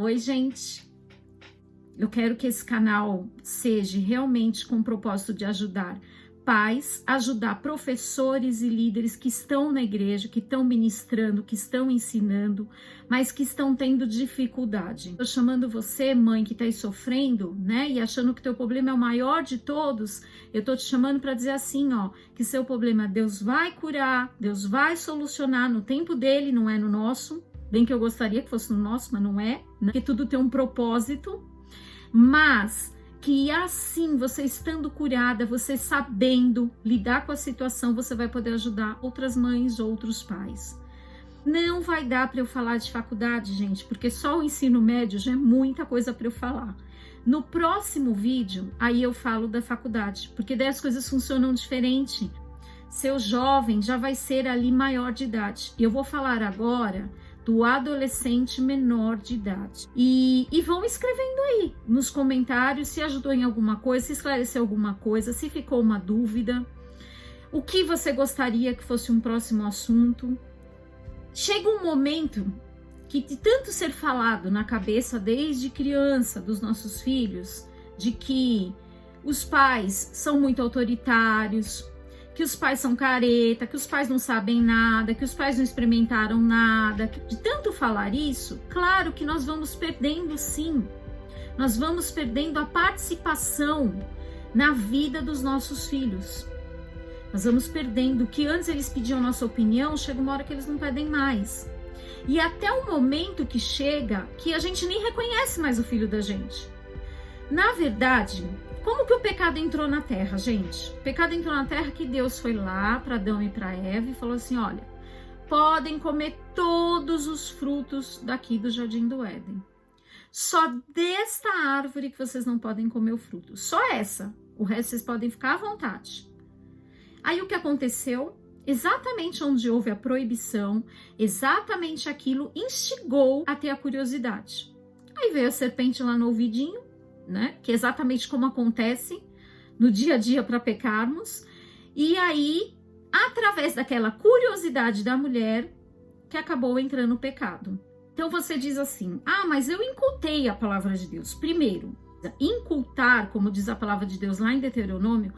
Oi, gente. Eu quero que esse canal seja realmente com o propósito de ajudar pais, ajudar professores e líderes que estão na igreja, que estão ministrando, que estão ensinando, mas que estão tendo dificuldade. Estou chamando você, mãe, que está aí sofrendo, né, e achando que teu problema é o maior de todos. Eu estou te chamando para dizer assim, ó, que seu problema Deus vai curar, Deus vai solucionar no tempo dele, não é no nosso. Bem que eu gostaria que fosse no nosso, mas não é, né? Porque tudo tem um propósito. Mas que assim, você estando curada, você sabendo lidar com a situação, você vai poder ajudar outras mães, outros pais. Não vai dar para eu falar de faculdade, gente, porque só o ensino médio já é muita coisa para eu falar. No próximo vídeo, aí eu falo da faculdade, porque daí as coisas funcionam diferente. Seu jovem já vai ser ali maior de idade. Eu vou falar agora do adolescente menor de idade. E vão escrevendo aí nos comentários se ajudou em alguma coisa, se esclareceu alguma coisa, se ficou uma dúvida, o que você gostaria que fosse um próximo assunto. Chega um momento que, de tanto ser falado na cabeça desde criança dos nossos filhos, de que os pais são muito autoritários, que os pais são careta, que os pais não sabem nada, que os pais não experimentaram nada. De tanto falar isso, claro que nós vamos perdendo sim. Nós vamos perdendo a participação na vida dos nossos filhos. Nós vamos perdendo o que antes eles pediam nossa opinião, chega uma hora que eles não pedem mais. E até o momento que chega que a gente nem reconhece mais o filho da gente. Na verdade, como que o pecado entrou na terra, gente? O pecado entrou na terra que Deus foi lá para Adão e para Eva e falou assim, olha, podem comer todos os frutos daqui do Jardim do Éden. Só desta árvore que vocês não podem comer o fruto. Só essa. O resto vocês podem ficar à vontade. Aí o que aconteceu? Exatamente onde houve a proibição, exatamente aquilo instigou a ter a curiosidade. Aí veio a serpente lá no ouvidinho, né? Que é exatamente como acontece no dia a dia para pecarmos. E aí, através daquela curiosidade da mulher, que acabou entrando no pecado. Então você diz assim, ah, mas eu incultei a palavra de Deus. Primeiro, incultar, como diz a palavra de Deus lá em Deuteronômio,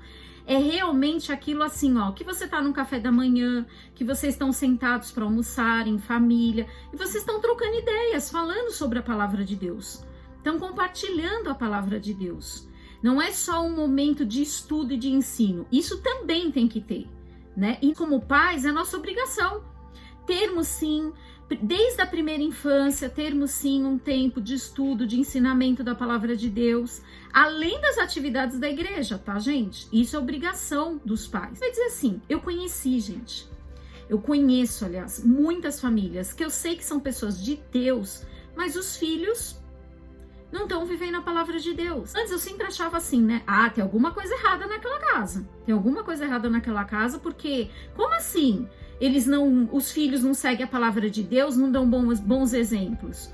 é realmente aquilo assim, ó, que você tá no café da manhã, que vocês estão sentados para almoçar em família, e vocês estão trocando ideias, falando sobre a palavra de Deus. Estão compartilhando a palavra de Deus. Não é só um momento de estudo e de ensino. Isso também tem que ter, né? E como pais, é nossa obrigação termos sim, desde a primeira infância, termos sim um tempo de estudo, de ensinamento da palavra de Deus, além das atividades da igreja, tá, gente? Isso é obrigação dos pais. Vai dizer assim, eu conheço, aliás, muitas famílias que eu sei que são pessoas de Deus, mas os filhos não estão vivendo a palavra de Deus. Antes eu sempre achava assim, né? Ah, tem alguma coisa errada naquela casa. Tem alguma coisa errada naquela casa, porque como assim? Os filhos não seguem a palavra de Deus, não dão bons exemplos.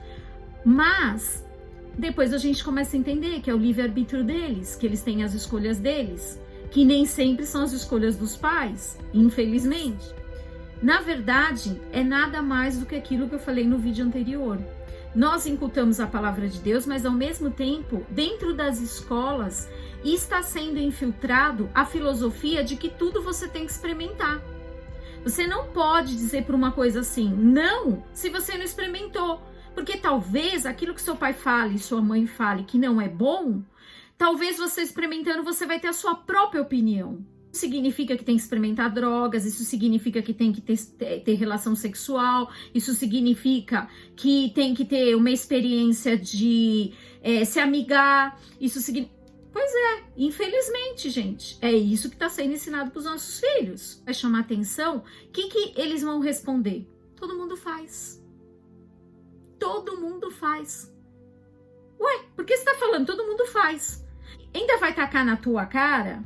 Mas depois a gente começa a entender que é o livre-arbítrio deles, que eles têm as escolhas deles, que nem sempre são as escolhas dos pais, infelizmente. Na verdade, é nada mais do que aquilo que eu falei no vídeo anterior. Nós incultamos a palavra de Deus, mas ao mesmo tempo, dentro das escolas, está sendo infiltrado a filosofia de que tudo você tem que experimentar. Você não pode dizer para uma coisa assim, não, se você não experimentou. Porque talvez aquilo que seu pai fale, sua mãe fale que não é bom, talvez você experimentando, você vai ter a sua própria opinião. Isso significa que tem que experimentar drogas, isso significa que tem que ter relação sexual, isso significa que tem que ter uma experiência de se amigar, isso significa... Pois é, infelizmente, gente, é isso que está sendo ensinado para os nossos filhos. Vai chamar atenção, o que eles vão responder? Todo mundo faz. Todo mundo faz. Ué, por que você está falando? Todo mundo faz. Ainda vai tacar na tua cara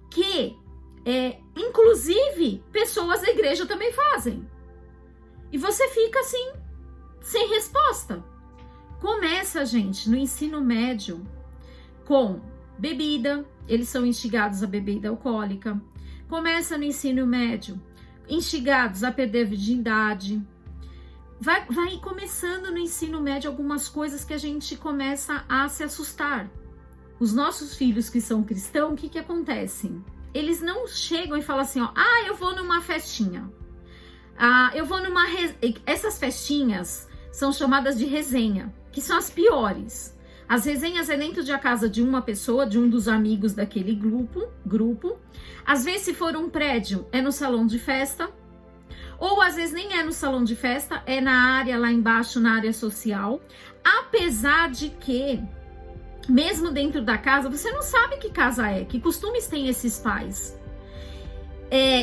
que... inclusive, pessoas da igreja também fazem. E você fica assim, sem resposta. Começa, gente, no ensino médio com bebida, eles são instigados a bebida alcoólica. Começa no ensino médio, instigados a perder a virgindade. vai começando no ensino médio algumas coisas que a gente começa a se assustar. Os nossos filhos que são cristãos, o que acontece? Eles não chegam e falam assim, ó, eu vou numa festinha. Eu vou numa... Essas festinhas são chamadas de resenha, que são as piores. As resenhas é dentro de a casa de uma pessoa, de um dos amigos daquele grupo. Às vezes, se for um prédio, é no salão de festa. Ou às vezes nem é no salão de festa, é na área lá embaixo, na área social. Apesar de que, mesmo dentro da casa, você não sabe que casa é, que costumes tem esses pais.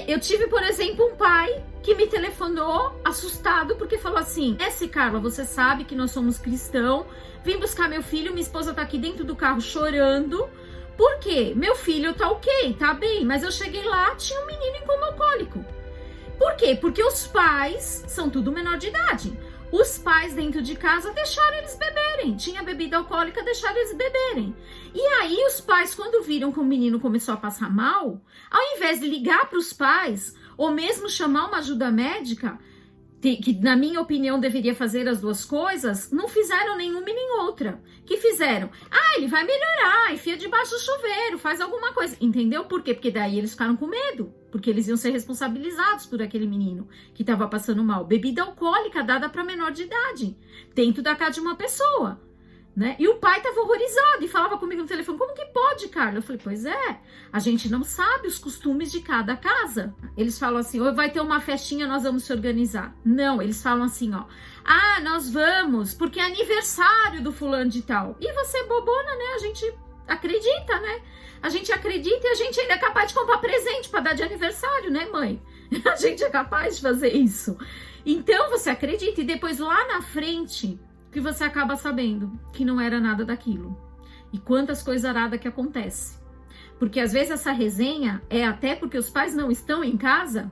Eu tive, por exemplo, um pai que me telefonou assustado porque falou assim, Carla, você sabe que nós somos cristãos, vim buscar meu filho, minha esposa tá aqui dentro do carro chorando, por quê? Meu filho tá ok, tá bem, mas eu cheguei lá, tinha um menino em coma alcoólico. Por quê? Porque os pais são tudo menor de idade. Os pais dentro de casa deixaram eles beberem. Tinha bebida alcoólica, deixaram eles beberem. E aí os pais, quando viram que o menino começou a passar mal, ao invés de ligar para os pais, ou mesmo chamar uma ajuda médica, que na minha opinião deveria fazer as duas coisas, não fizeram nenhuma e nem outra. Que fizeram? Ele vai melhorar, enfia debaixo do chuveiro, faz alguma coisa. Entendeu por quê? Porque daí eles ficaram com medo. Porque eles iam ser responsabilizados por aquele menino que estava passando mal. Bebida alcoólica dada para menor de idade, dentro da casa de uma pessoa, né? E o pai estava horrorizado e falava comigo no telefone, como que pode, Carla? Eu falei, pois é, a gente não sabe os costumes de cada casa. Eles falam assim, vai ter uma festinha, nós vamos se organizar. Não, eles falam assim, ó, nós vamos, porque é aniversário do fulano de tal. E você, bobona, né? A gente acredita, né? A gente acredita e a gente ainda é capaz de comprar presente para dar de aniversário, né, mãe? A gente é capaz de fazer isso. Então você acredita e depois lá na frente que você acaba sabendo que não era nada daquilo. E quantas coisas aradas que acontece. Porque às vezes essa resenha é até porque os pais não estão em casa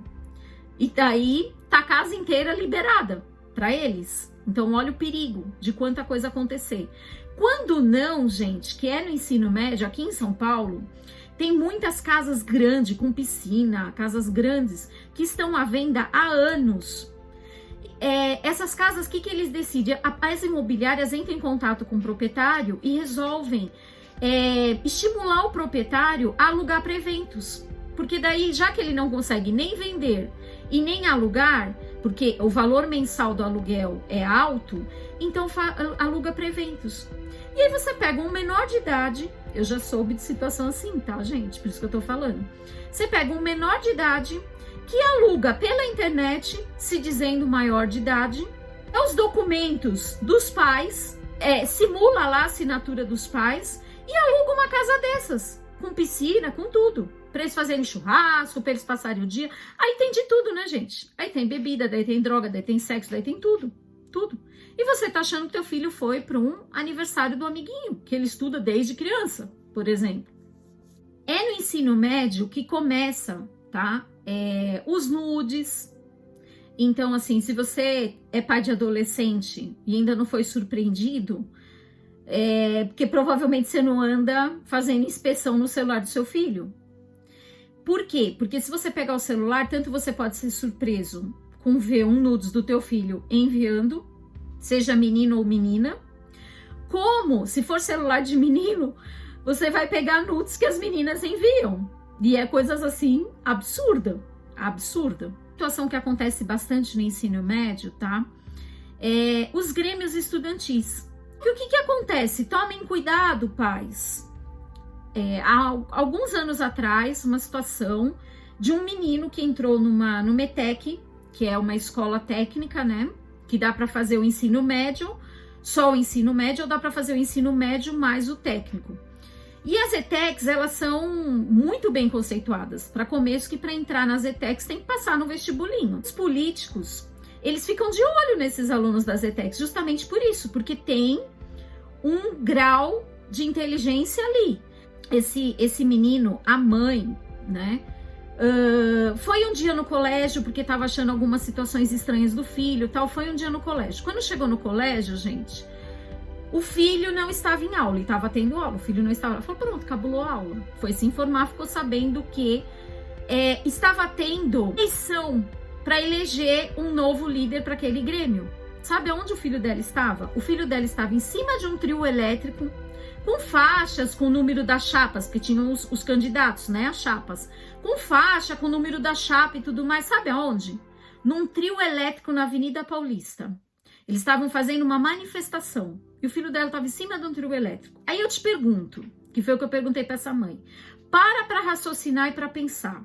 e daí tá a casa inteira liberada para eles. Então olha o perigo de quanta coisa acontecer. Quando não, gente, que é no ensino médio, aqui em São Paulo, tem muitas casas grandes, com piscina, casas grandes, que estão à venda há anos. Essas casas, o que eles decidem? As imobiliárias entram em contato com o proprietário e resolvem estimular o proprietário a alugar para eventos. Porque daí, já que ele não consegue nem vender e nem alugar, porque o valor mensal do aluguel é alto, então aluga para eventos. E aí você pega um menor de idade, eu já soube de situação assim, tá, gente? Por isso que eu tô falando. Você pega um menor de idade que aluga pela internet, se dizendo maior de idade, os documentos dos pais, simula lá a assinatura dos pais e aluga uma casa dessas, com piscina, com tudo. Para eles fazerem churrasco, para eles passarem o dia. Aí tem de tudo, né, gente? Aí tem bebida, daí tem droga, daí tem sexo, daí tem tudo. Tudo. E você tá achando que teu filho foi para um aniversário do amiguinho, que ele estuda desde criança, por exemplo. É no ensino médio que começa, tá? Os nudes. Então, assim, se você é pai de adolescente e ainda não foi surpreendido, porque provavelmente você não anda fazendo inspeção no celular do seu filho. Por quê? Porque se você pegar o celular, tanto você pode ser surpreso com ver um nudes do teu filho enviando, seja menino ou menina, como, se for celular de menino, você vai pegar nudes que as meninas enviam. E é coisas assim, absurda. Situação que acontece bastante no ensino médio, tá? Os grêmios estudantis. E o que acontece? Tomem cuidado, pais. Há alguns anos atrás, uma situação de um menino que entrou no METEC, que é uma escola técnica, né? Que dá para fazer o ensino médio, só o ensino médio, ou dá para fazer o ensino médio mais o técnico. E as ETECs, elas são muito bem conceituadas. Para começo, que para entrar nas ETECs tem que passar no vestibulinho. Os políticos, eles ficam de olho nesses alunos das ETECs, justamente por isso, porque tem um grau de inteligência ali. Esse menino, a mãe, né? Foi um dia no colégio, porque estava achando algumas situações estranhas do filho, tal. Foi um dia no colégio. Quando chegou no colégio, gente, o filho não estava em aula, ele estava tendo aula, o filho não estava. Ela falou, pronto, acabou a aula. Foi se informar, ficou sabendo que estava tendo eleição para eleger um novo líder para aquele grêmio. Sabe aonde o filho dela estava? O filho dela estava em cima de um trio elétrico, com faixas, com o número das chapas, porque tinham os candidatos, né, as chapas. Com faixa, com o número da chapa e tudo mais. Sabe aonde? Num trio elétrico na Avenida Paulista. Eles estavam fazendo uma manifestação. E o filho dela estava em cima de um trio elétrico. Aí eu te pergunto, que foi o que eu perguntei para essa mãe. Para raciocinar e para pensar.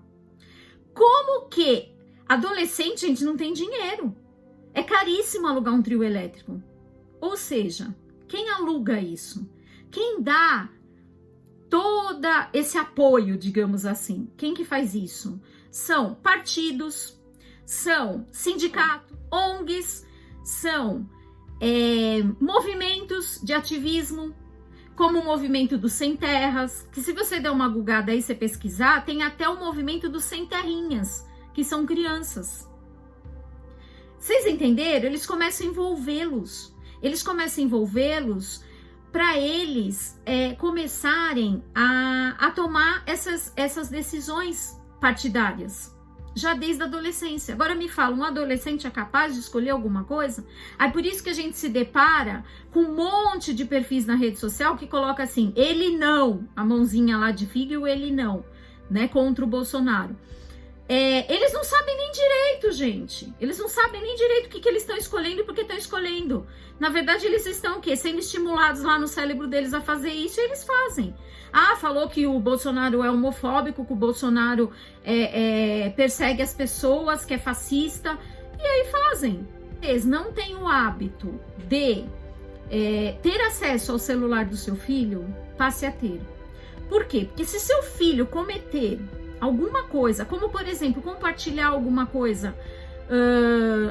Como que adolescente, gente, não tem dinheiro? É caríssimo alugar um trio elétrico. Ou seja, quem aluga isso? Quem dá todo esse apoio, digamos assim? Quem que faz isso? São partidos, são sindicatos, ONGs, são movimentos de ativismo, como o movimento dos Sem Terras, que se você der uma googada aí, você pesquisar, tem até o movimento dos Sem Terrinhas, que são crianças. Vocês entenderam? Eles começam a envolvê-los. Eles começam a envolvê-los para eles começarem a tomar essas decisões partidárias, já desde a adolescência. Agora me fala, um adolescente é capaz de escolher alguma coisa? Aí por isso que a gente se depara com um monte de perfis na rede social que coloca assim, ele não, a mãozinha lá de figa e o ele não, né, contra o Bolsonaro. Eles não sabem nem direito, gente. Eles não sabem nem direito o que eles estão escolhendo e por que estão escolhendo. Na verdade, eles estão o quê? Sendo estimulados lá no cérebro deles a fazer isso e eles fazem. Ah, falou que o Bolsonaro é homofóbico, que o Bolsonaro persegue as pessoas, que é fascista. E aí fazem. Eles não têm o hábito de ter acesso ao celular do seu filho, passe a ter. Por quê? Porque se seu filho cometer alguma coisa, como por exemplo, compartilhar alguma coisa,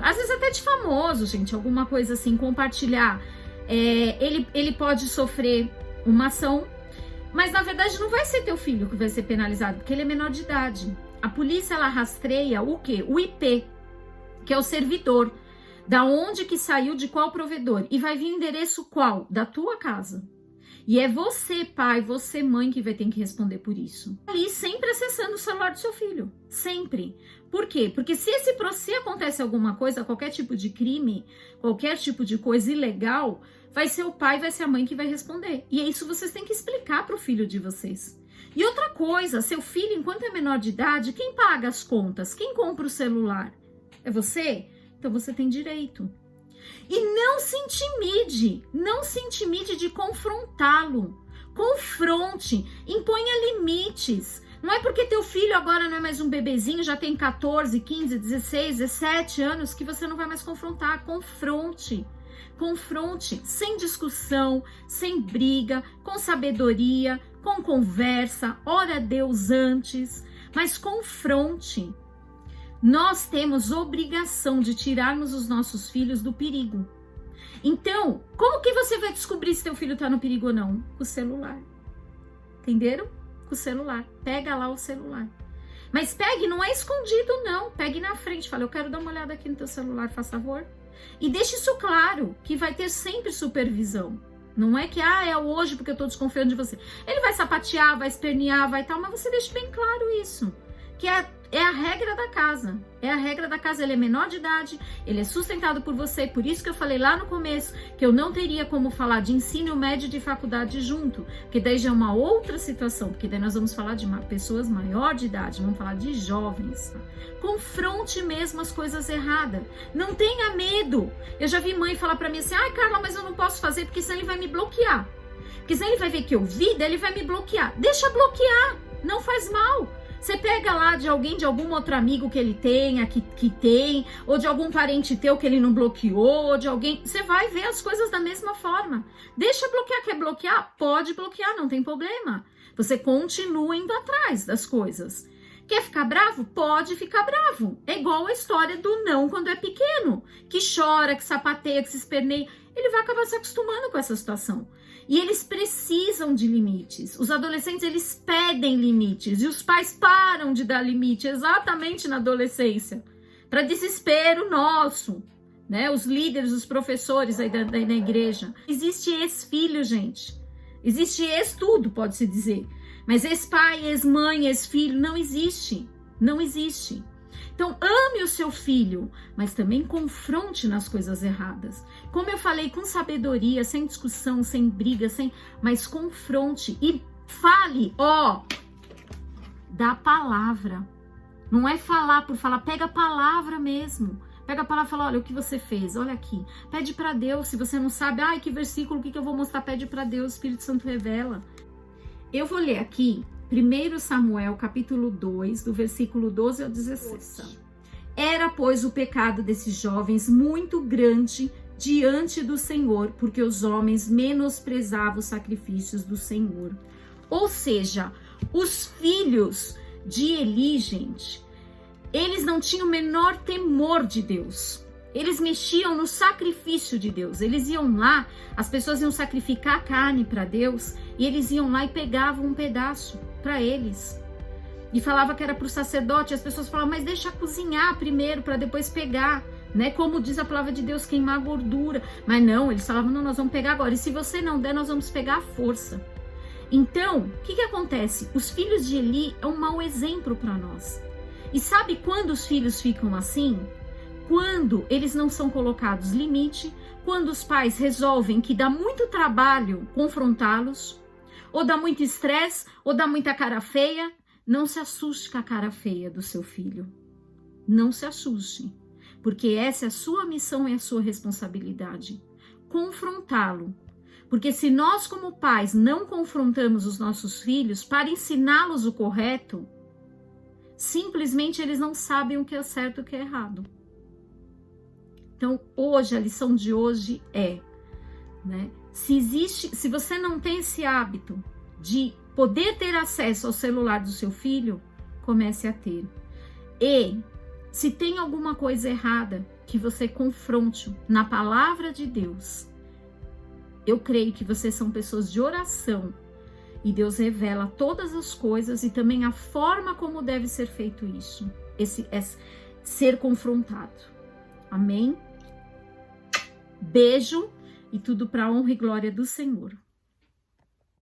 às vezes até de famoso, gente, alguma coisa assim, compartilhar, ele pode sofrer uma ação, mas na verdade não vai ser teu filho que vai ser penalizado, porque ele é menor de idade. A polícia, ela rastreia o quê? O IP, que é o servidor, da onde que saiu, de qual provedor, e vai vir o endereço qual? Da tua casa. E é você, pai, você, mãe, que vai ter que responder por isso. Ali, sempre acessando o celular do seu filho. Sempre. Por quê? Porque se acontece alguma coisa, qualquer tipo de crime, qualquer tipo de coisa ilegal, vai ser o pai, vai ser a mãe que vai responder. E é isso que vocês têm que explicar para o filho de vocês. E outra coisa, seu filho, enquanto é menor de idade, quem paga as contas? Quem compra o celular? É você? Então você tem direito. E não se intimide de confrontá-lo. Confronte, imponha limites. Não é porque teu filho agora não é mais um bebezinho, já tem 14, 15, 16, 17 anos, que você não vai mais confrontar. Confronte. Confronte, sem discussão, sem briga, com sabedoria, com conversa, ore a Deus antes, mas confronte. Nós temos obrigação de tirarmos os nossos filhos do perigo. Então, como que você vai descobrir se teu filho está no perigo ou não? Com o celular. Entenderam? Com o celular. Pega lá o celular. Mas pegue, não é escondido não. Pegue na frente. Fala, eu quero dar uma olhada aqui no teu celular, faz favor. E deixe isso claro, que vai ter sempre supervisão. Não é que, é hoje porque eu tô desconfiando de você. Ele vai sapatear, vai espernear, vai tal, mas você deixa bem claro isso. Que é a regra da casa. É a regra da casa, ele é menor de idade, ele é sustentado por você. Por isso que eu falei lá no começo que eu não teria como falar de ensino médio e de faculdade junto, porque daí já é uma outra situação, porque daí nós vamos falar de pessoas maior de idade, vamos falar de jovens. Confronte mesmo as coisas erradas. Não tenha medo. Eu já vi mãe falar pra mim assim, Carla, mas eu não posso fazer porque senão ele vai me bloquear. Porque senão ele vai ver que eu vi, daí ele vai me bloquear. Deixa bloquear, não faz mal. Você pega lá de alguém, de algum outro amigo que ele tenha, que tem, ou de algum parente teu que ele não bloqueou, ou de alguém... Você vai ver as coisas da mesma forma. Deixa bloquear. Quer bloquear? Pode bloquear, não tem problema. Você continua indo atrás das coisas. Quer ficar bravo? Pode ficar bravo. É igual a história do não quando é pequeno. Que chora, que sapateia, que se esperneia. Ele vai acabar se acostumando com essa situação. E eles precisam de limites. Os adolescentes, eles pedem limites. E os pais param de dar limite exatamente na adolescência. Para desespero nosso. Né? Os líderes, os professores aí da igreja. Existe ex-filho, gente. Existe ex-tudo, pode-se dizer. Mas ex-pai, ex-mãe, ex-filho, não existe. Não existe. Então, ame o seu filho, mas também confronte nas coisas erradas. Como eu falei, com sabedoria, sem discussão, sem briga, mas confronte e fale, da palavra. Não é falar por falar, pega a palavra mesmo. Pega a palavra e fala, olha o que você fez, olha aqui. Pede para Deus, se você não sabe, que versículo, o que eu vou mostrar, pede para Deus, o Espírito Santo revela. Eu vou ler aqui 1 Samuel, capítulo 2, do versículo 12 ao 16. Era, pois, o pecado desses jovens muito grande diante do Senhor, porque os homens menosprezavam os sacrifícios do Senhor. Ou seja, os filhos de Eli, gente, eles não tinham o menor temor de Deus. Eles mexiam no sacrifício de Deus. Eles iam lá, as pessoas iam sacrificar a carne para Deus, e eles iam lá e pegavam um pedaço para eles. E falava que era para o sacerdote, e as pessoas falavam, mas deixa cozinhar primeiro para depois pegar, né? Como diz a palavra de Deus, queimar a gordura. Mas não, eles falavam, não, nós vamos pegar agora. E se você não der, nós vamos pegar à força. Então, o que acontece? Os filhos de Eli é um mau exemplo para nós. E sabe quando os filhos ficam assim? Quando eles não são colocados limite, quando os pais resolvem que dá muito trabalho confrontá-los, ou dá muito estresse, ou dá muita cara feia, não se assuste com a cara feia do seu filho. Não se assuste, porque essa é a sua missão e a sua responsabilidade. Confrontá-lo. Porque se nós, como pais, não confrontamos os nossos filhos para ensiná-los o correto, simplesmente eles não sabem o que é certo e o que é errado. Então, hoje, a lição de hoje é, né? Se você não tem esse hábito de poder ter acesso ao celular do seu filho, comece a ter. E se tem alguma coisa errada, que você confronte na palavra de Deus. Eu creio que vocês são pessoas de oração e Deus revela todas as coisas e também a forma como deve ser feito isso, ser confrontado. Amém? Beijo e tudo para a honra e glória do Senhor.